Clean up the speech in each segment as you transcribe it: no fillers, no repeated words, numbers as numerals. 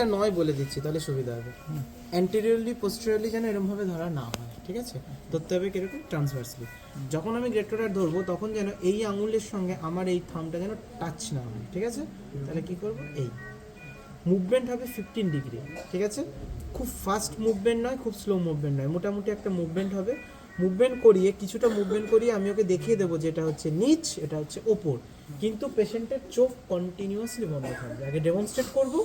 কোনটা নয় বলে দিচ্ছি তাহলে সুবিধা হবে। অ্যান্টেরিয়রলি পোস্টেরিয়রলি যেন এরকমভাবে ধরা না হয়, ঠিক আছে? ধরতে হবে কিরকম, ট্রান্সভার্সলি। যখন আমি গ্রেট টোটার ধরবো তখন যেন এই আঙুলের সঙ্গে আমার এই থামটা যেন টাচ না হয়, ঠিক আছে? তাহলে কি করব, এই মুভমেন্ট হবে 15 ডিগ্রি, ঠিক আছে? খুব ফাস্ট মুভমেন্ট নয়, খুব স্লো মুভমেন্ট নয়, মোটামুটি একটা মুভমেন্ট হবে। মুভমেন্ট করিয়ে কিছুটা মুভমেন্ট করিয়ে আমি ওকে দেখিয়ে দেবো যে এটা হচ্ছে নিচ, এটা হচ্ছে ওপর, কিন্তু পেশেন্টের চোখ কন্টিনিউয়াসলি বন্ধ থাকবে। আগে ডেমনস্ট্রেট করব,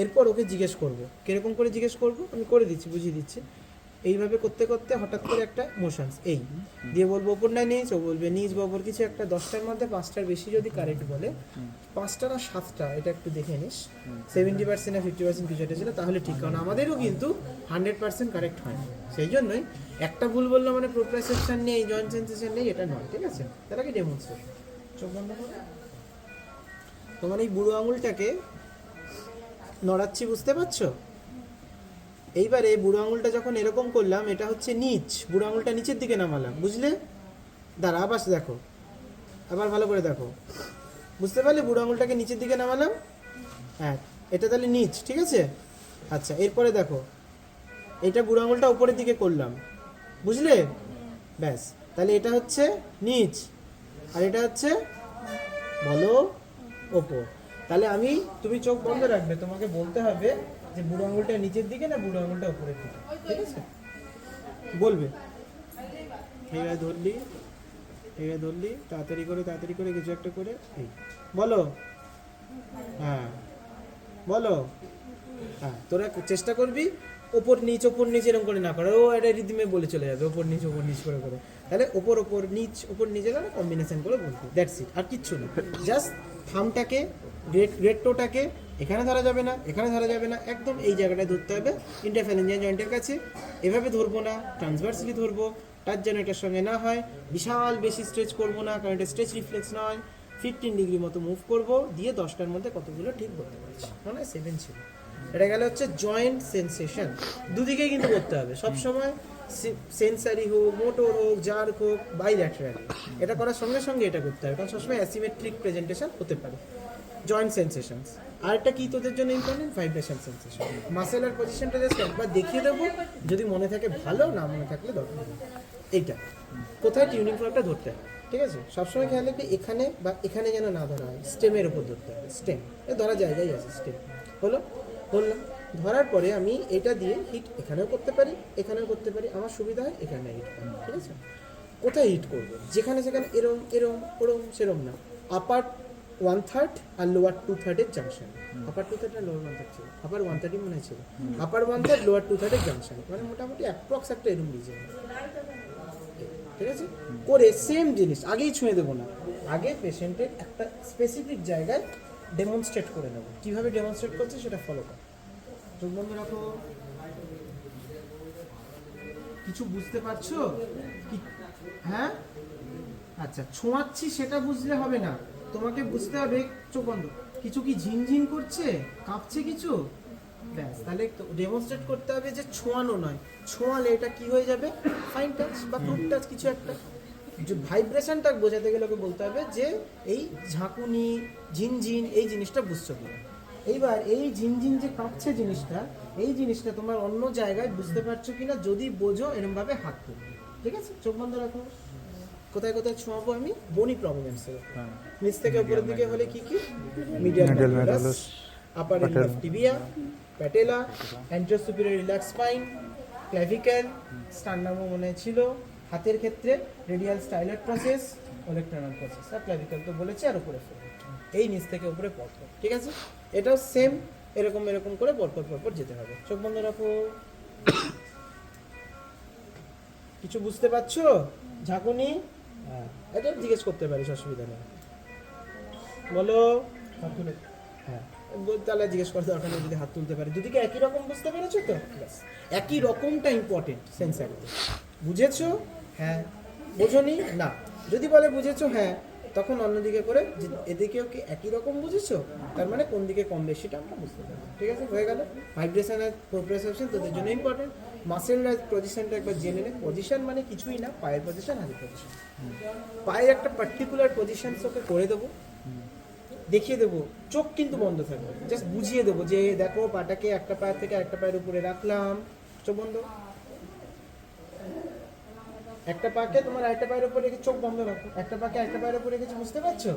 এরপর ওকে জিজ্ঞেস করব। কিরকম করে জিজ্ঞেস করব আমি করে দিচ্ছি, বুঝিয়ে দিচ্ছি। এইভাবে করতে করতে হঠাৎ করে একটা মোশনস এই দিয়ে বলবো ওপর না নিচ, ও বলবে নিচ বা ওপর, কিছু একটা। 10টার মধ্যে 5টার বেশি যদি কারেক্ট বলে, 5টা না 7টা, এটা একটু দেখে নিস। 70% না 50% কিছু একটা ছিল, তাহলে ঠিক। কারণ আমাদেরও কিন্তু 100% কারেক্ট হয় না, সেই জন্যই একটা ভুল বললো মানে প্রোপ্রাইসেপশন নেই, জয়েন্ট সেন্সেশন নেই, এটা নয়, ঠিক আছে? তার আগে ডেমনস্ট্রেট। চোখ বন্ধ করো। তোমার এই বুড়ো আঙুলটাকে নড়াচ্ছি, বুঝতে পারছো? এইবারে বুড়ো আঙুলটা যখন এরকম করলাম, এটা হচ্ছে নিচ, বুড়ো আঙুলটা নিচের দিকে নামালাম, বুঝলে? দাঁড়া, আবার দেখো, আবার ভালো করে দেখো, বুঝতে পারলে? বুড়ো আঙুলটাকে নিচের দিকে নামালাম, হ্যাঁ, এটা তাহলে নিচ, ঠিক আছে? আচ্ছা, এরপরে দেখো, এটা বুড়ো আঙুলটা উপরের দিকে করলাম, বুঝলে? ব্যাস, তাহলে এটা হচ্ছে নিচ আর এটা হচ্ছে বলো ওপর। তাহলে আমি, তুমি চোখ বন্ধ রাখবে, তোমাকে বলতে হবে যে বুড়ো আঙুলটা নিচের দিকে না বুড়ো আঙুলটা উপরের দিকে, ঠিক আছে? বলবে এইভাবে ধরলি, এইভাবে ধরলি, তাড়াতাড়ি করে কিছু একটা করে এই বলো, হ্যাঁ বলো, হ্যাঁ। তোরা চেষ্টা করবি ওপর নিচ এরকম করে না করে, ও একটা রিদমে বলে চলে যাবে ওপর নিচ করে করে। তাহলে ওপর নিচে না কম্বিনেশন করে বলবি, দ্যাটস ইট, আর কিচ্ছু না। জাস্ট থামটাকে, গ্রেট টোটাকে এখানে ধরা যাবে না, এখানে ধরা যাবে না, একদম এই জায়গাটায় ধরতে হবে, ইন্টারফ্যালেঞ্জিয়াল জয়েন্টের কাছে। এভাবে ধরবো না, ট্রান্সভার্সলি ধরবো, টাচ যেন এটার সঙ্গে না হয়। বিশাল বেশি স্ট্রেচ করবো না, কারণ এটা স্ট্রেচ রিফ্লেক্স নয়। 15 ডিগ্রি মতো মুভ করবো, দিয়ে 10টার মধ্যে কতগুলো ঠিক করতে পারছি, মানে 7 ছিল। এটা গেল হচ্ছে জয়েন্ট সেন্সেশন। দুদিকেই কিন্তু করতে হবে সবসময়, সেন্সারি হোক, মোটর হোক, জার্ক হোক, বাইল্যাটারাল। এটা করার সঙ্গে সঙ্গে এটা করতে হবে, কারণ সবসময় অ্যাসিমেট্রিক প্রেজেন্টেশন হতে পারে। জয়েন্ট সেন্সেশনস। আরেকটা কি তোদের জন্য ইম্পর্টেন্ট, ভাইব্রেশন সেন্সেশন। মাসেল আর পজিশনটা জাস্ট একবার দেখিয়ে দেবো, যদি মনে থাকে ভালো, না মনে থাকলে দরকার নেই। এইটা কোথায় টিউনিং ফর্কটা ধরতে হবে, ঠিক আছে? সবসময় খেয়াল রাখবে এখানে বা এখানে যেন না ধরা হয়, স্টেমের উপর ধরতে হবে। স্টেম ধরা জায়গায় আছে, স্টেম হলো, বললাম। ধরার পরে আমি এটা দিয়ে হিট এখানেও করতে পারি, এখানেও করতে পারি, আমার সুবিধা হয় এখানে হিট করি, ঠিক আছে? কোথায় হিট করবো, যেখানে সেখানে এরম এরম ওরম সেরম না। আপার 1/3 আর লোয়ার 2/3 জাংশন। আপার 2/3 আর লোয়ার 1/3 ছিল, আপার 1/3 মনে ছিল, আপার 1/3 লোয়ার 2/3 জাংশন, মানে মোটামুটি অ্যাপ্রক্স একটা এরম রিজন, ঠিক আছে? করে সেম জিনিস আগেই ছুঁয়ে দেবো না, আগে পেশেন্টের একটা স্পেসিফিক জায়গায় ডেমনস্ট্রেট করে নেবো। কীভাবে ডেমনস্ট্রেট করছে সেটা ফলো কর। চোখ বন্ধ রাখো। কিছু বুঝতে পারছো কি? হ্যাঁ, আচ্ছা, ছোঁয়াচ্ছি সেটা বুঝলে হবে না, তোমাকে বুঝতে হবে চোখ বন্ধ কিছু কি ঝিনঝিন করছে, কাঁপছে কিছু, ব্যাস। তাহলে ডেমনস্ট্রেট করতে হবে যে ছোঁয়ানো নয়, ছোঁয়ালে এটা কি হয়ে যাবে, ফাইন টাচ বা ক্রুড টাচ, কিছু একটা। যে ভাইব্রেশনটা বোঝাতে গেলে ওকে বলতে হবে যে এই ঝাঁকুনি, ঝিনঝিন, এই জিনিসটা বুঝছো কিনা। এইবার এই ঝিনঝিন যে কাঁপছে জিনিসটা, এই জিনিসটা তোমার অন্য জায়গায় বুঝতে পারছো কিনা, যদি বোঝো এরমভাবে হাত তুলবে, ঠিক আছে? চোখ বন্ধ রাখো। কোথায় কোথায় ছোঁয়াবো আমি, বনি প্রমিনেন্স, নিচ থেকে উপরের দিকে হলে কি কি, medial malleolus, upper end of tibia, patella, antero superior iliac spine, clavicle, স্টার্নামও মনে ছিল। হাতের ক্ষেত্রে radial styloid process, olecranon process, আর ক্ল্যাভিকেল তো বলেছি, আর উপরে এই নিচ থেকে উপরে পরপর, ঠিক আছে? এটাও সেম, এরকম এরকম করে পরপর যেতে হবে। চোখ বন্ধ রাখো। কিছু বুঝতে পারছো? ঝাঁকুনি, হ্যাঁ, এটা জিজ্ঞেস করতে পারিস, অসুবিধা নেই, বলো। হ্যাঁ, তাহলে জিজ্ঞেস করতে দরকার নেই, যদি হাত তুলতে পারে। দুদিকে একই রকম বুঝতে পেরেছো তো? একই রকমটা ইম্পর্টেন্ট সেন্সারিতে। বুঝেছো? হ্যাঁ। বোঝোনি? না। যদি বলে বুঝেছো, হ্যাঁ, তখন অন্যদিকে করে এদিকেও কি একই রকম বুঝেছো, তার মানে কোন দিকে কম বেশিটা আমরা বুঝতে পারবো, ঠিক আছে? হয়ে গেল। ভাইব্রেশন আর প্রোপ্রিওসেপশন তোদের জন্য ইম্পর্টেন্ট। মাসেল পজিশনটা একবার জেনে নে। পজিশন মানে কিছুই না, পায়ের পজিশন, হাতের পজিশন। পায়ের একটা পার্টিকুলার পজিশন ওকে করে দেবো, দেখিয়ে দেবো, চোখ কিন্তু বন্ধ থাকবে, জাস্ট বুঝিয়ে দেবো যে দেখো পাটাকে একটা পায়ের থেকে একটা পায়ের উপরে রাখলাম, চোখ বন্ধ, একটা পাকে তোমার একটা পায়ের উপরে রেখে চোখ বন্ধ রাখো, একটা পাকে একটা পায়ের উপরে রেখেছি, বুঝতে পারছো?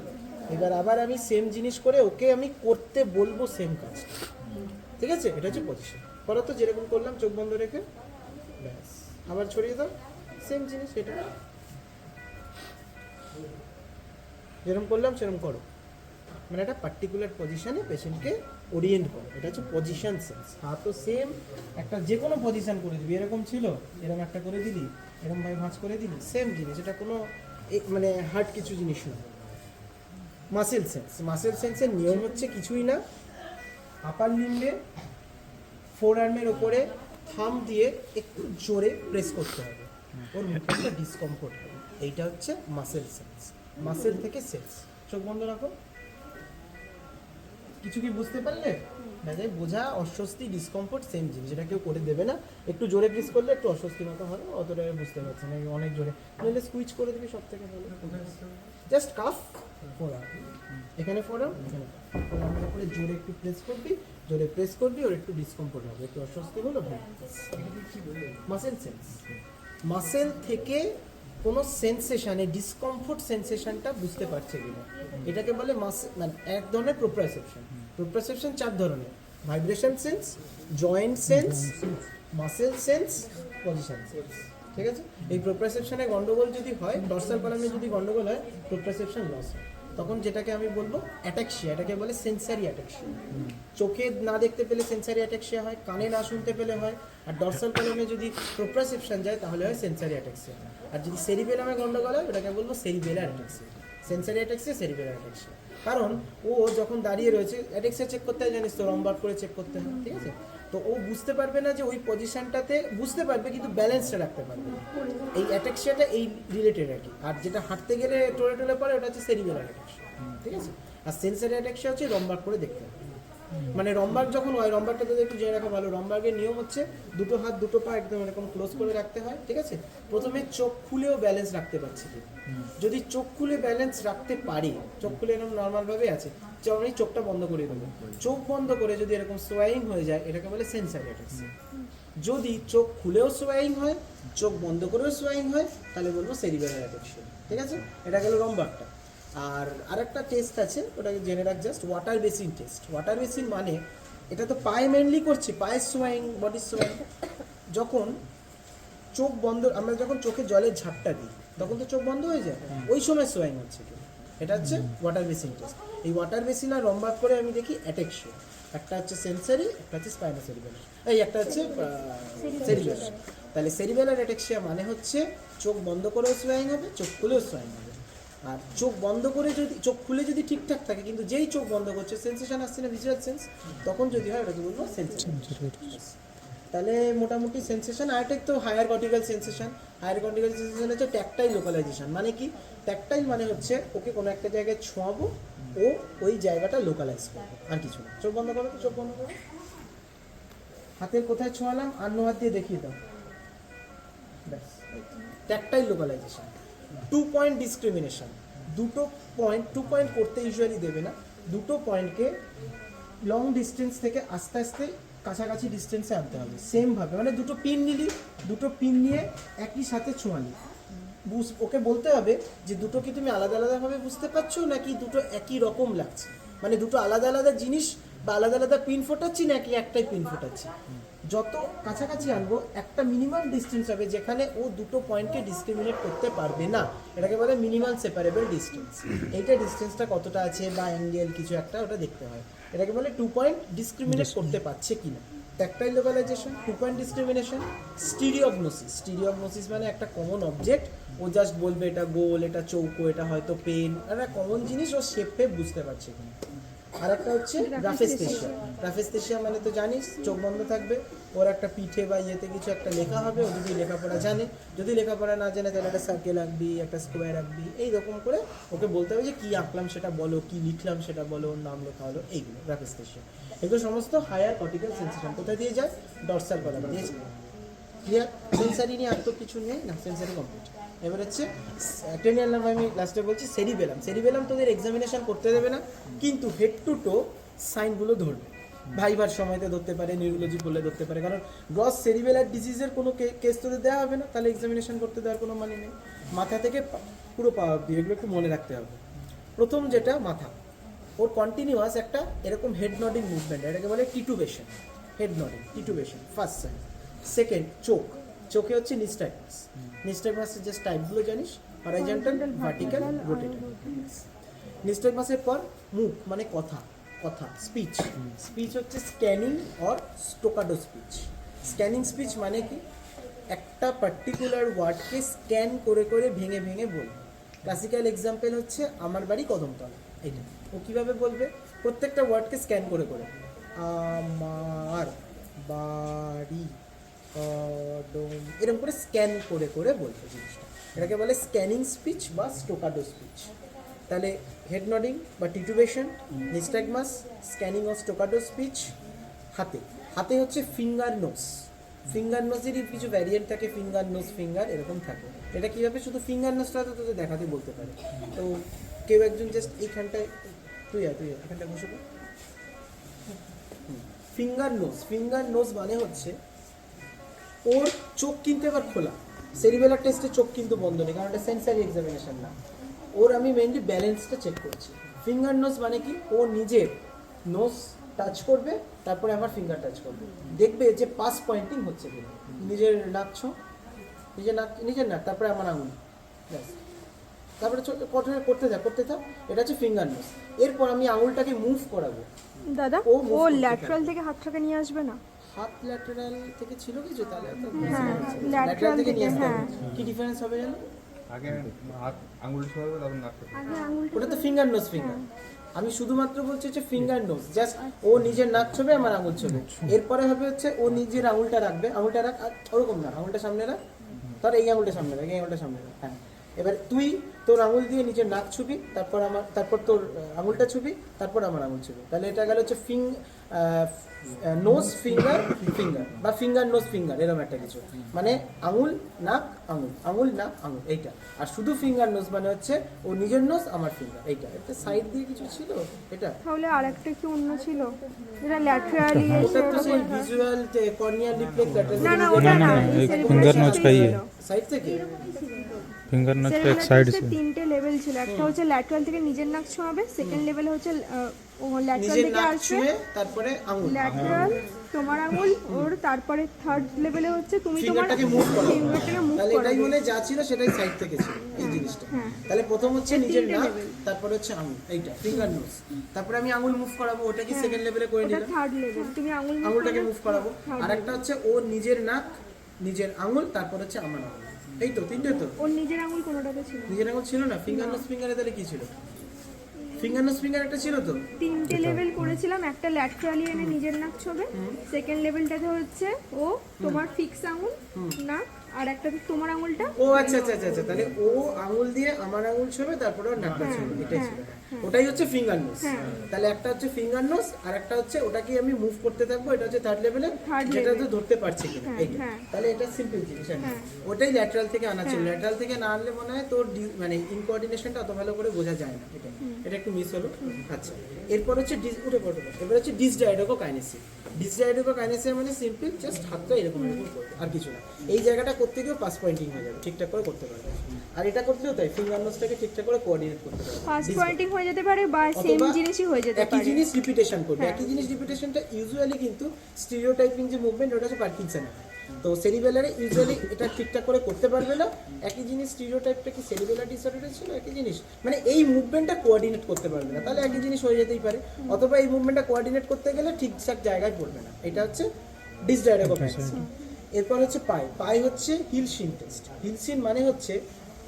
এবার আবার আমি সেম জিনিস করে ওকে আমি করতে বলবো সেম কাজ, ঠিক আছে? এটা হচ্ছে পজিশন। করো তো যেরকম করলাম, চোখ বন্ধ রেখে, ব্যাস আবার ছড়িয়ে দাও, সেম জিনিস, এটা যেরকম করলাম সেরকম করো, মানে একটা পার্টিকুলার পজিশনে পেশেন্টকে ওরিয়েন্ট করো, এটা হচ্ছে পজিশন সেন্স। হাতও সেম একটা যে কোনো পজিশন করে দিবি, এরকম ছিল এরকম একটা করে দিলি, এরকম ভাবে ভাঁজ করে দিলি, সেম জিনিস, এটা কোনো মানে হার্ড কিছু জিনিস না। মাসেল সেন্স, মাসেল সেন্সের নিয়ম হচ্ছে কিছুই না, আপার লিম্বে ফোর আর্মের ওপরে থাম দিয়ে একটু জোরে প্রেস করতে হবে, ওর মুখে একটা ডিসকমফোর্ট হবে, এইটা হচ্ছে মাসেল সেন্স। মাসেল থেকে সেন্স। চোখ বন্ধ রাখো, কিছু কি বুঝতে পারলে? মানে বোঝা, অস্বস্তি, ডিসকমফোর্ট সেম জিনিস, এটা কেউ করে দেবে না। একটু জোরে প্রেস করলে একটু অস্বস্তি মতো হবে, অতটা বুঝতে পারছি না, অনেক জোরে নইলে সুইচ করে দিবি, সব থেকে ভালো। জাস্ট কাফ ফোরাম, এখানে ফোরাম, এখানে ফোরামের উপরে জোরে একটু প্রেস করবি, জোরে প্রেস করবি, ওর একটু ডিসকমফোর্ট হবে, একটু অস্বস্তি হলো, হ্যাঁ। মাসেল সেন্স, মাসেল থেকে কোনো সেন্সেশনে ডিসকমফোর্ট সেন্সেশনটা বুঝতে পারছে কিনা, এটাকে বলে মানে এক ধরনের প্রোপ্রাসেপশন। প্রোপ্রাসেপশন চার ধরনের: vibration sense, joint sense, muscle sense, position sense, ঠিক আছে? এই প্রোপ্রাসেপশনে গন্ডগোল যদি হয়, ডর্সাল কলামে যদি গন্ডগোল হয়, প্রোপ্রাসেপশন লস হয়, তখন যেটাকে আমি বলবো অ্যাটাক্সিয়া, এটাকে বলে সেন্সারি অ্যাটাক্সিয়া। চোখে না দেখতে পেলে সেন্সারি অ্যাটাক্সিয়া হয়, কানে না শুনতে পেলে হয়, আর ডর্সাল কলামে যদি প্রোপ্রাসেপশন যায় তাহলে হয় সেন্সারি অ্যাটাক্সিয়া। আর যদি সেরিবেলামে গন্ডগোল হয়, ওটাকে বলবো cerebellar ataxia. Sensory ataxia, cerebellar ataxia. কারণ ও যখন দাঁড়িয়ে রয়েছে, অ্যাটাক্সিয়া চেক করতে হয় জানিস তো, রম্বার করে চেক করতে হয়, ঠিক আছে? তো ও বুঝতে পারবে না যে ওই পজিশনটাতে, বুঝতে পারবে কিন্তু ব্যালেন্সটা রাখতে পারবে না। এই অ্যাটাক্সিয়াটা এই রিলেটেড আর কি। আর যেটা হাঁটতে গেলে টোলে টোলে পড়ে, ওটা হচ্ছে সেরিবেলার অ্যাটাক্সিয়া, ঠিক আছে? আর সেন্সারি অ্যাটাক্সিয়া হচ্ছে রম্বার করে দেখতে হবে। মানে রম্বার্গ যখন হয়, রম্বারটা তো একটু জেনে রাখা ভালো, রম্বার্গের নিয়ম হচ্ছে দুটো হাত দুটো পা একদম এরকম ক্লোজ করে রাখতে হয়, ঠিক আছে? প্রথমে চোখ খুলেও ব্যালেন্স রাখতে পারছি কি, যদি চোখ খুলে ব্যালেন্স রাখতে পারি, চোখ খুলে এরকম নর্মালভাবে আছে, আমি চোখটা বন্ধ করে দেবো, চোখ বন্ধ করে যদি এরকম সোয়াইং হয়ে যায়, এটাকে বলে সেন্সারি অ্যাটাক্সিয়া। যদি চোখ খুলেও সোয়াইং হয়, চোখ বন্ধ করেও সোয়াইং হয়, তাহলে বলবো সেরিবেলার অ্যাটাক্সিয়া, ঠিক আছে? এটা গেল রম্বারটা। আর আরেকটা টেস্ট আছে, ওটাকে জেনে রাখ, just water basin test. Water basin মানে, এটা তো পায়ে মেনলি করছি, পায়ের সোয়াইং, বডির সোয়াইং। যখন চোখ বন্ধ, আমরা যখন চোখে জলের ঝাপটা দিই, তখন তো চোখ বন্ধ হয়ে যায়, ওই সময় সোয়াইং হচ্ছে কি, এটা হচ্ছে ওয়াটার বেসিন টেস্ট। এই ওয়াটার বেসিন আর রম্বার করে আমি দেখি অ্যাটাক্সিয়া, একটা হচ্ছে সেন্সারি, একটা হচ্ছে স্পাইনোসেরিবেলার, এই একটা হচ্ছে সেরিবেলার। তাহলে সেরিবেলার অ্যাটাক্সিয়া মানে হচ্ছে চোখ বন্ধ করেও সোয়াইং হবে, চোখ খুলেও সোয়াইং হবে। আর চোখ বন্ধ করে যদি, চোখ খুলে যদি ঠিকঠাক থাকে, কিন্তু যেই চোখ বন্ধ করছে সেন্সেশন আসছে না, ভিজুয়াল সেন্স, তখন যদি হয় ওটাকে বলবো সেন্সেশন। তাহলে মোটামুটি সেন্সেশন। আরেকটা তো higher cortical sensation. Higher cortical sensation হচ্ছে ট্যাকটাইল লোকালাইজেশন। মানে কি? ট্যাকটাইল মানে হচ্ছে ওকে কোনো একটা জায়গায় ছোঁয়াবো, ও ওই জায়গাটা লোকালাইজ করবে, আর কিছু না। চোখ বন্ধ করো, তো চোখ বন্ধ করো, হাতের কোথায় ছোঁয়ালাম, অন্য হাত দিয়ে দেখিয়ে দাও, ব্যাস। Tactile localisation. 2 point discrimination. দুটো পয়েন্ট, 2 পয়েন্ট করতে ইউজুয়ালি দেবে না, দুটো পয়েন্টকে লং ডিস্টেন্স থেকে আস্তে আস্তে কাছাকাছি ডিস্টেন্সে আনতে হবে সেমভাবে। মানে দুটো পিন নিলি, দুটো পিন নিয়ে একই সাথে ছোঁয়ালি, ওকে বলতে হবে যে দুটো কি তুমি আলাদা আলাদাভাবে বুঝতে পারছো, নাকি দুটো একই রকম লাগছে, মানে দুটো আলাদা আলাদা জিনিস বা আলাদা আলাদা পিন ফোটাচ্ছি, নাকি একটাই পিন ফোটাচ্ছি। যত কাছাকাছি আনবো, একটা মিনিমাম ডিস্টেন্স হবে যেখানে ও দুটো পয়েন্টকে ডিসক্রিমিনেট করতে পারবে না, এটাকে বলে মিনিমাম সেপারেবল ডিস্টেন্স। এইটা ডিস্টেন্সটা কতটা আছে বা অ্যাঙ্গেল কিছু একটা, ওটা দেখতে হয়। এটাকে বলে 2 পয়েন্ট ডিসক্রিমিনেট করতে পারছে কিনা। Tactile localisation, 2 point discrimination. Stereognosis. Stereognosis মানে একটা কমন অবজেক্ট, ও জাস্ট বলবে এটা গোল, এটা চৌকো, এটা হয়তো পেন, একটা কমন জিনিস, ও শেপ ফেপ বুঝতে পারছে কিনা। আর একটা হচ্ছে গ্রাফেস্থেশিয়া। গ্রাফেস্থেশিয়া মানে তো জানিস, চোখ বন্ধ থাকবে, ওর একটা পিঠে বা ইয়েতে কিছু একটা লেখা হবে, ও যদি লেখাপড়া জানে, যদি লেখাপড়া না জানে তাহলে একটা সার্কেল আঁকবি, একটা স্কোয়ার আঁকবি, এইরকম করে ওকে বলতে হবে যে কী আঁকলাম সেটা বলো, কী লিখলাম সেটা বলো, ওর নাম লেখা হলো, এইগুলো গ্রাফেস্থেশিয়া। এগুলো সমস্ত হায়ার কর্টিক্যাল সেন্সেশন। কোথায় দিয়ে যায়? ডর্সাল কলাম দিয়ে যায়। ক্লিয়ার? সেন্সারি নিয়ে আর তো কিছু নেই না, সেন্সারি কমপ্লিট। এবার হচ্ছে ক্রেনিয়াল নার্ভ, আমি লাস্টে বলছি সেরিবেলাম। সেরিবেলাম তোদের এক্সামিনেশন করতে দেবে না, কিন্তু হেড টু টো সাইনগুলো ধরবে। ভাইবার সময়তে ধরতে পারে, নিউরোলজি পড়লে ধরতে পারে, কারণ গ্রস সেরিবেলার ডিজিজের কোনো কেস তোদের দেওয়া হবে না, তাহলে এক্সামিনেশন করতে দেওয়ার কোনো মানে নেই। মাথা থেকে পুরো পা অব্দি এগুলো একটু মনে রাখতে হবে। প্রথম যেটা মাথা, ওর কন্টিনিউয়াস একটা এরকম হেড নডিং মুভমেন্ট, এটাকে বলে টিটুবেশন, হেড নডিং টিটুবেশন, ফার্স্ট সাইন। সেকেন্ড চোখ, চোখে হচ্ছে নিস্টাইমাস। নিস্টাইমাসের যে টাইপগুলো জানিস, হরাইজন্টাল, ভার্টিক্যাল, রোটেটর। নিস্টাইমাসের পর মুখ মানে কথা, কথা স্পিচ। স্পিচ হচ্ছে scanning or staccato speech. Scanning speech মানে কি, একটা পার্টিকুলার ওয়ার্ডকে স্ক্যান করে করে ভেঙে ভেঙে বলবে। ক্লাসিক্যাল এক্সাম্পল হচ্ছে আমার বাড়ি কদমতলা, এটা ও কীভাবে বলবে, প্রত্যেকটা ওয়ার্ডকে স্ক্যান করে করে, আমার বাড়ি কদম, এরকম করে স্ক্যান করে করে বলবে জিনিসটা। এটাকে বলে স্ক্যানিং স্পিচ বা স্টোকাডো স্পিচ। তাহলে হেড নডিং বা টিটুবেশন, নিস্টাগমাস, স্ক্যানিং অফ স্টোকাডো স্পিচ। হাতে, হাতে হচ্ছে ফিঙ্গার নোজ। ফিঙ্গার নোজেরই কিছু ভ্যারিয়েন্ট থাকে, ফিঙ্গার নোজ, ফিঙ্গার এরকম থাকে। এটা কীভাবে, শুধু ফিঙ্গার নোজটা তো তোদের দেখাতে বলতে পারে। তো কেউ একজন জাস্ট এইখানটায়, তুই এখানটায় বসে পড়। ফিঙ্গার নোজ, ফিঙ্গার নোজ মানে হচ্ছে ওর চোখ কিন্তু এবার খোলা। সেরিবেলার টেস্টে চোখ কিন্তু বন্ধ নেই, কারণ এটা সেন্সারি এক্সামিনেশন না। ওর আমি মেইনলি ব্যালেন্সটা চেক করছি। ফিঙ্গার নোজ মানে কি, ও নিজের নোজ টাচ করবে, তারপরে আমার ফিঙ্গার টাচ করবে, দেখবে যে পাস পয়েন্টিং হচ্ছে কিনা। নিজের নাক ছো, নিজের নাক, তারপরে আমার আঙুল, ব্যাস। তারপরে করতে থাক, এটা হচ্ছে ফিঙ্গার নোজ। এরপর আমি আঙুলটাকে মুভ করাবো। দাদা ও ল্যাটারাল থেকে হাতটাকে নিয়ে আসবে না? হাত ল্যাটারাল থেকে ছিল কিছু, তাহলে ল্যাটারাল থেকে নিয়ে আসতে হবে। কি ডিফারেন্স হবে জানো? আগে হাত আঙ্গুল ছুঁয়াবে, তারপর নাক। আগে আঙুলটা, ওটা তো ফিঙ্গার নোজ, ফিঙ্গার। আমি শুধুমাত্র বলছি হচ্ছে ফিঙ্গার নোজ, জাস্ট ও নিজের নাক ছবে, আমার আঙুল ছবে। এরপরে হবে হচ্ছে ও নিজের আঙুলটা রাখবে, আঙুলটা রাখ, আর ওরকম না, আঙুলটা সামনে রাখ, ধর এই আঙুলটা সামনে রাখ, এই আঙুলটা সামনে রাখ, হ্যাঁ। এবার তুই তোর আঙুল দিয়ে নিজের নাক ছুবি, তারপর তোর আঙুলটা ছুবি, তারপর আমার আঙুল ছুবি। তাহলে এটা গেল হচ্ছে নোজ ফিঙ্গার ফিঙ্গার, বা ফিঙ্গার নোজ ফিঙ্গার, এরকম একটা কিছু। মানে আঙুল নাক আঙুল, আঙুল নাক আঙুল, এইটা। আর শুধু ফিঙ্গার নোজ মানে হচ্ছে ও নিজের নোজ, আমার ফিঙ্গার, এইটা। একটা সাইড দিয়ে কিছু ছিল এটা। তাহলে আরেকটা কি অন্য ছিল, যেটা ল্যাটারালি ওটা তো সেই ভিজুয়াল কর্নিয়াল রিফ্লেক্স ল্যাটারাল। না না ওটা না, फिंगर नोच का ही है। সাইড থেকে फिंगर नोच का एक साइड से। তিনটে লেভেল ছিল, একটা হচ্ছে ল্যাটারাল থেকে নিজের নাক ছোঁয়াবে, সেকেন্ড লেভেল হচ্ছে ও ল্যাটারাল নিজের থেকে নাক আসবে, ছুঁয়ে তারপরে আঙুল, ল্যাটারাল তোমার আঙুল, ওর তারপরে থার্ড লেভেলে হচ্ছে তুমি তোমার ফিঙ্গারটাকে মুভ করো। ফিঙ্গারটাকে মুভ তাহলে এটাই করবে। মনে যা ছিল সেটাই সাইড থেকে ছিল এই জিনিসটা। তাহলে প্রথম হচ্ছে নিজের তিনটে নাক, level। তারপরে হচ্ছে আঙুল, এইটা ফিঙ্গার নোজ। তারপরে আমি আঙুল মুভ করাবো, ওটা কি সেকেন্ড লেভেলে করে ওটা নিলাম। থার্ড লেভেল, তুমি আঙুল move আঙুলটাকে করবে, মুভ করাবো। third আর একটা হচ্ছে ও নিজের নাক, নিজের আঙুল, তারপর হচ্ছে আমার আঙুল। এই তো তিনটে তো। ওর নিজের আঙুল কোনোটাতে ছিল না। নিজের আঙুল ছিল না, ফিঙ্গার নোজ ফিঙ্গারে তাহলে কি ছিল? ফিঙ্গার নোজ ফিঙ্গার একটা ছিল তো। তিনটে লেভেল করেছিলাম, একটা ল্যাটারালি এনে নিজের নাক ছবে, সেকেন্ড লেভেলটাতে হচ্ছে ও তোমার ফিক্স আঙুল না, আর একটা তোমার আঙুলটা। ও আচ্ছা, তাহলে ও আঙুল দিয়ে আমার আঙুল ছবে, তারপরে ওর নাকটা ছবে, এটাই ছিল। ওটাই হচ্ছে ফিঙ্গার নোজ। তাহলে একটা হচ্ছে ফিঙ্গার নোজ, আর একটা হচ্ছে ওটাকে আমি মুভ করতে থাকবো, এটা হচ্ছে থার্ড লেভেলে, যেটা তো ধরতে পারছি কিনা এইটা। তাহলে এটা সিম্পল জিনিস। ওটাই ল্যাটারাল থেকে আনা ছিল। ল্যাটারাল থেকে না আনলে মনে হয় তোর মানে ইনকোঅর্ডিনেশনটা অত ভালো করে বোঝা যায় না, এটা একটু মিস হলো। আচ্ছা, এরপর হচ্ছে এবার হচ্ছে ডিসডায়াডোকোকাইনেসিস। ডিসডায়াডোকোকাইনেসিস মানে সিম্পল জাস্ট হাতটা এরকম এরকম করবে, আর কিছু না। এই জায়গাটা করতে গিয়েও পাস পয়েন্টিং হয়ে যাবে, ঠিকঠাক করে করতে পারবে। আর এটা করতেও তাই, ফিঙ্গার নোজটাকে ঠিকঠাক করে কোঅর্ডিনেট করতে পারবে। ফার্স্ট পয়েন্টিং হয়ে যেতে পারে বা সেম অথবা জিনিসই হয়ে যেতে একই পারে। জিনিস রিপিটেশন করবে। একই জিনিস রিপিটেশনটা ইউজুয়ালি কিন্তু স্টিরিওটাইপিং যে মুভমেন্ট, ওটা হচ্ছে পার্কিনসনের। তো সেরিবেলারে ইউজুয়ালি এটা ঠিকঠাক করে করতে পারবে না। একই জিনিস স্টিরিওটাইপটা কি সেরিবেলার ডিসঅর্ডারে ছিল, একই জিনিস, মানে এই মুভমেন্টটা কোঅর্ডিনেট করতে পারবে না, তাহলে একই জিনিস হয়ে যেতেই পারে। অথবা এই মুভমেন্টটা কোঅর্ডিনেট করতে গেলে ঠিকঠাক জায়গায় পড়বে না, এটা হচ্ছে ডিসডায়াডোকোকাইনেসিস। এরপর হচ্ছে পাই হচ্ছে হিলশিন টেস্ট। হিলশিন মানে হচ্ছে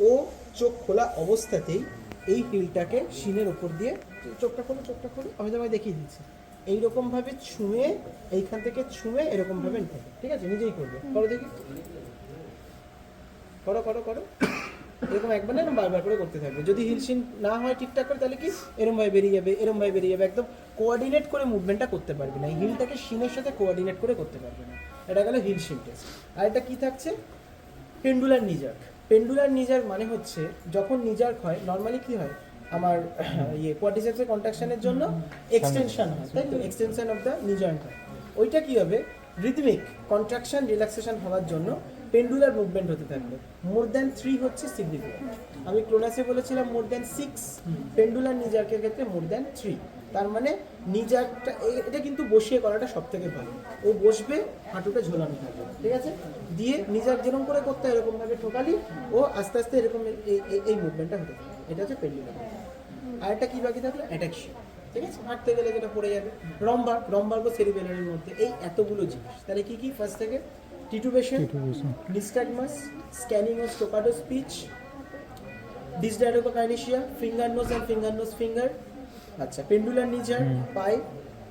ও চোখ খোলা অবস্থাতেই এই হিলটাকে শিনের ওপর দিয়ে, চোখটা খোলো, আমি তোমায় দেখিয়ে দিচ্ছি, এইরকম ভাবে ছুঁয়ে, এইখান থেকে ছুঁয়ে এরকম ভাবে নিতে হবে, ঠিক আছে? নিজেই করবে, করো দেখি, করো। এরকম একবার না এরকম বারবার করে করতে থাকবে। যদি হিল শিন না হয় ঠিকঠাক করে তাহলে কি এরম ভাবে বেরিয়ে যাবে, এরম ভাবে বেরিয়ে যাবে, একদম কোঅর্ডিনেট করে মুভমেন্টটা করতে পারবে না, হিলটাকে শিনের সাথে কোঅর্ডিনেট করে করতে পারবে না। এটা গেল হিল শিন টেস্ট। আর এটা কি থাকছে, পেন্ডুলার নিজার্ক। পেন্ডুলার নিজার্ক মানে হচ্ছে যখন নিজার্ক হয় নর্মালি কি হয় আমার কোয়াড্রিসেপসের কন্ট্রাকশনের জন্য এক্সটেনশন হয়, তাই তো, এক্সটেনশন অফ দ্য নি জয়েন্ট হয়। ওইটা কি হবে, রিদমিক কন্ট্রাকশন রিল্যাক্সেশন হওয়ার জন্য পেন্ডুলার মুভমেন্ট হতে থাকবে। মোর দ্যান 3 হচ্ছে সিগনিফিক্যান্ট। আমি ক্লোনাসে বলেছিলাম মোর দ্যান 6, পেন্ডুলার নিজার্কের ক্ষেত্রে মোর দ্যান 3। তার মানে নিজার্কটা এটা কিন্তু বসিয়ে করাটা সব থেকে ভালো। ও বসবে, হাঁটুটা ঝোলানো থাকবে, ঠিক আছে, দিয়ে নিজার্ক যেরকম করে করতে হয় এরকম ভাবে ঠোকালি ও আস্তে আস্তে এরকম এই মুভমেন্টটা হতে থাকবে। এটা হচ্ছে পেন্ডুলার। আর একটা কি বাকি থাকলো, অ্যাটাকশন, ঠিক আছে, হাঁটতে গেলে যেটা পড়ে যাবে। রম্বার বা সেরিবেলারের মধ্যে এই এতগুলো জিনিস। তাহলে কি কি ফার্স্ট থেকে, টিটুবেশন, নিস্টাগমাস, স্ক্যানিং ও staccato speech, dysdiadochokinesia, finger nose and finger nose finger, আচ্ছা, পেন্ডুলার নিজার, পাই,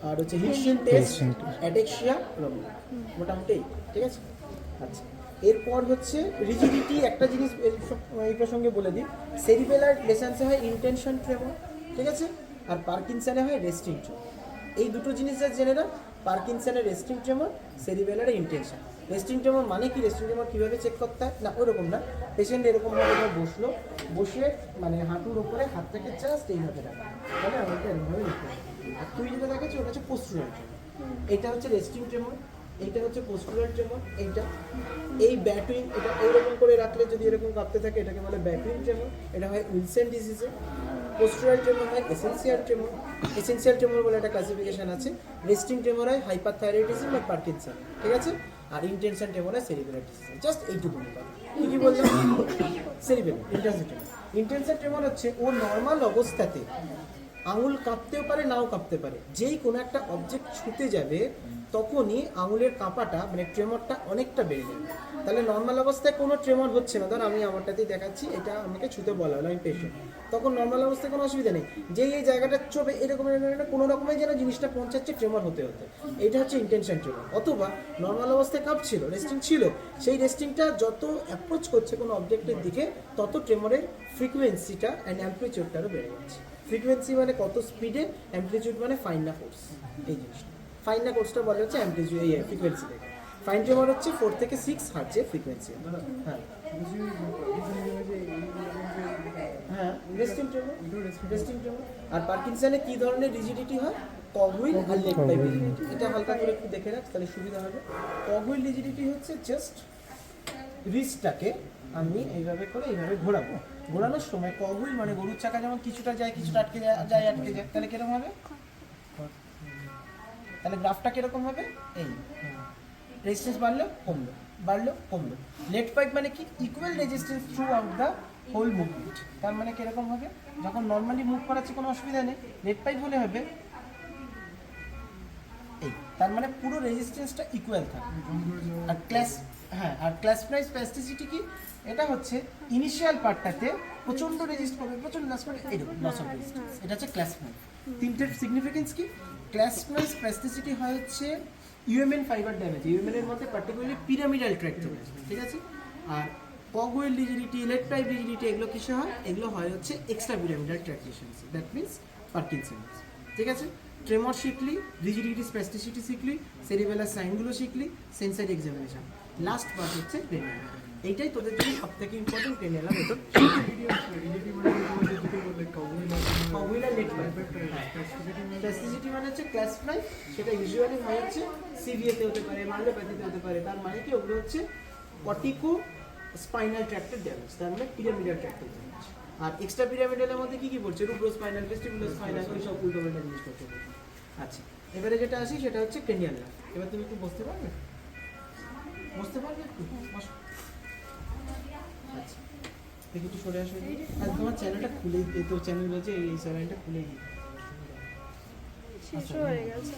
আর হচ্ছে হিলশিন টেস্ট, অ্যাটেক্সিয়া, রম্বার, মোটামুটি এই, ঠিক আছে। আচ্ছা, এরপর হচ্ছে রিজিডিটি। একটা জিনিস এই প্রসঙ্গে বলে দিই, সেরিবেলার লেসেন্সে হয় ইন্টেনশন ট্রেমর, ঠিক আছে, আর পার্কিনসনে হয় রেস্টিং ট্রেমর। এই দুটো জিনিস যা জেনে না, পার্কিনসনের রেস্টিং ট্রেমর, সেরিবেলারে ইন্টেনশন। রেস্টিং ট্রেমর মানে কি, রেস্টিং ট্রেমর কীভাবে চেক করতে হয় না, ওরকম না, পেশেন্ট এরকমভাবে বসলো, বসে মানে হাঁটুর ওপরে হাতটাকে জাস্ট এইভাবে রাখা, তাহলে আমাকে এরকমভাবে নিতে হবে। আর তুই যেটা দেখাচ্ছি ওটা হচ্ছে পোস্টুরাল ট্রেমর, এটা হচ্ছে রেস্টিং ট্রেমর, এইটা হচ্ছে পোস্টুরাল ট্রেমর। এইটা এই ব্যাটুইন, এটা এইরকম করে রাখলে যদি এরকম কাঁপতে থাকে এটাকে বলে ব্যাটুইন ট্রেমর। এটা হয় উইলসন ডিজিজে। পোস্টুরাল ট্রেমর হয় এসেনশিয়াল ট্রেমর। এসেনশিয়াল ট্রেমর বলে একটা ক্লাসিফিকেশন আছে। রেস্টিং ট্রেমর হয় হাইপারথাইরয়েডিজম বা পার্কিনসন, ঠিক আছে, আর ইন্টেনশন ট্রেমর হয় সেরিবেলার ডিজিজ। জাস্ট এইটুকু কথা। কি বললাম, cerebellar intention tremor. Intention tremor হচ্ছে ও নর্মাল অবস্থাতে আঙুল কাঁপতেও পারে, নাও কাঁপতে পারে, যেই কোনো একটা অবজেক্ট ছুঁতে যাবে তখনই আঙুলের কাঁপাটা মানে ট্রেমরটা অনেকটা বেড়ে যাবে। তাহলে নর্মাল অবস্থায় কোনো ট্রেমর হচ্ছে না, ধর আমি আমারটাতেই দেখাচ্ছি, এটা আমাকে ছুতে বলা হলো, আমি পেশেন্ট, তখন নর্মাল অবস্থায় কোনো অসুবিধা নেই, যেই এই জায়গাটা চোবে এরকম কোনো রকমের যেন জিনিসটা পৌঁছাচ্ছে ট্রেমর হতে হতে, এইটা হচ্ছে ইন্টেনশন ট্রেমর। অথবা নর্মাল অবস্থায় কাঁপছিল, রেস্টিং ছিল, সেই রেস্টিংটা যত অ্যাপ্রোচ করছে কোনো অবজেক্টের দিকে তত ট্রেমরের ফ্রিকোয়েন্সিটা অ্যান্ড অ্যাম্প্লিটিউডটারও বেড়ে যাচ্ছে। ফ্রিকোয়েন্সি মানে কত স্পিডে, অ্যাম্প্লিটিউড মানে ফাইন না ফোর্স, এই জিনিসটা। ফাইন না কোর্সটা বলা হচ্ছে অ্যাম্প্লিটিউড, এই ফ্রিকোয়েন্সি থেকে। ফাইন ট্রেমর হচ্ছে 4 থেকে 6 হার্টজের ফ্রিকোয়েন্সি। হ্যাঁ হ্যাঁ, রেস্টিং ট্রেমর, রেস্টিং ট্রেমর। আর পার্কিনসনে কি ধরনের রিজিডিটি হয়, কগহুইল আর লেগ পাইপ রিজিডিটি। এটা হালকা করে একটু দেখে রাখ তাহলে সুবিধা হবে। কগহুইল রিজিডিটি হচ্ছে জাস্ট রিস্টটাকে আমি এইভাবে করে এইভাবে ঘোরাবো, ঘোরানোর সময় কগহুইল মানে গরুর চাকা যেমন কিছুটা যায়, কিছুটা আটকে যায়, আটকে যায়, তাহলে কিরকম হবে, তাহলে গ্রাফটা কিরকম হবে, এই রেজিস্ট্যান্স বাড়লো কমলো, বাড়লো কমলো। লেট পাইপ মানে কি, equal resistance throughout the whole movement. তার মানে কিরকম হবে, যখন নর্মালি মুভ করাচ্ছে কোনো অসুবিধা নেই, লেট পাইপ হলে হবে এই, তার মানে পুরো রেজিস্ট্যান্সটা ইকুয়াল থাকে। আর ক্লাস, হ্যাঁ, আর ক্লাস প্রাইস প্লাস্টিসিটি কি, এটা হচ্ছে ইনিশিয়াল পার্টটাতে প্রচন্ড রেজিস্ট করবে, প্রচন্ড লস করে এরকম লস অফ রেজিস্ট্যান্স, এটা হচ্ছে ক্লাস প্রাইস। তিনটের সিগনিফিকেন্স কি, ক্লাস প্রাইস প্লাস্টিসিটি হয় হচ্ছে ইউএমএন ফাইবার ড্যামেজ, ইউএমএন এর মধ্যে পার্টিকুলারলি পিরামিডাল ট্র্যাক চলে আসে, ঠিক আছে। আর cogwheel rigidity, lead pipe rigidity এগুলো কিসে হয়, এগুলো হয় হচ্ছে extra pyramidal tract lesions, that means Parkinson's, ঠিক আছে। ট্রেমর শিখলি, রিজিডিটি স্প্যাস্টিসিটি শিখলি, সেরিবেলার সাইনগুলো শিখলি, সেন্সারি এক্সামিনেশন, লাস্ট পার্ট হচ্ছে ক্রেনিয়াল। এইটাই তোদের জন্য সব থেকে ইম্পর্টেন্ট, ক্রেনিয়াল মেথড। কগহুইল আর লেট পাইপ। স্প্যাস্টিসিটি মানে হচ্ছে ক্লাস ফ্লাই, সেটা ইউজুয়ালি হয় হচ্ছে সিভিএতে হতে পারে, মাইলোপ্যাথিতে হতে পারে। তার মানে কি, ওগুলো হচ্ছে কর্টিকো স্পাইনাল ট্র্যাক্টের ড্যামেজ, তার মানে পিরামিডাল ট্র্যাক্টের ড্যামেজ। আর এক্সট্রা পিরামিডালের মধ্যে কি কি পড়ছে, রুব্রোস্পাইনাল, ভেস্টিবুলোস্পাইনাল, ওই সব উল্টোপাল্টা জিনিসপত্র। আচ্ছা, এবারে যেটা আসি সেটা হচ্ছে ক্রেনিয়াল নার্ভ। এবার তুমি একটু বসতে পারবে, বসতে পারবে একটু, বসো। আচ্ছা, দেখি একটু সরে আসো। আর তোমার চ্যানেলটা খুলেই, তোর চ্যানেল বলছে এই চ্যানেলটা খুলেই শেষ হয়ে গেছে।